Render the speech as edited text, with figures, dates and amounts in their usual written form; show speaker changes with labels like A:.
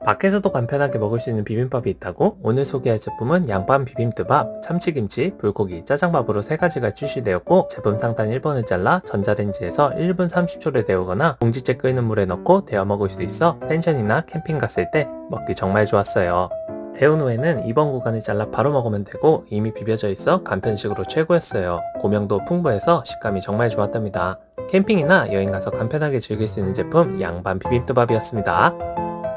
A: 밖에서도 간편하게 먹을 수 있는 비빔밥이 있다고? 오늘 소개할 제품은 양반 비빔뜨밥, 참치김치, 불고기, 짜장밥으로 3가지가 출시되었고 제품 상단 1번을 잘라 전자레인지에서 1분 30초를 데우거나 봉지째 끓는 물에 넣고 데워 먹을 수 있어 펜션이나 캠핑 갔을 때 먹기 정말 좋았어요. 데운 후에는 2번 구간을 잘라 바로 먹으면 되고 이미 비벼져 있어 간편식으로 최고였어요. 고명도 풍부해서 식감이 정말 좋았답니다. 캠핑이나 여행 가서 간편하게 즐길 수 있는 제품 양반 비빔뜨밥이었습니다.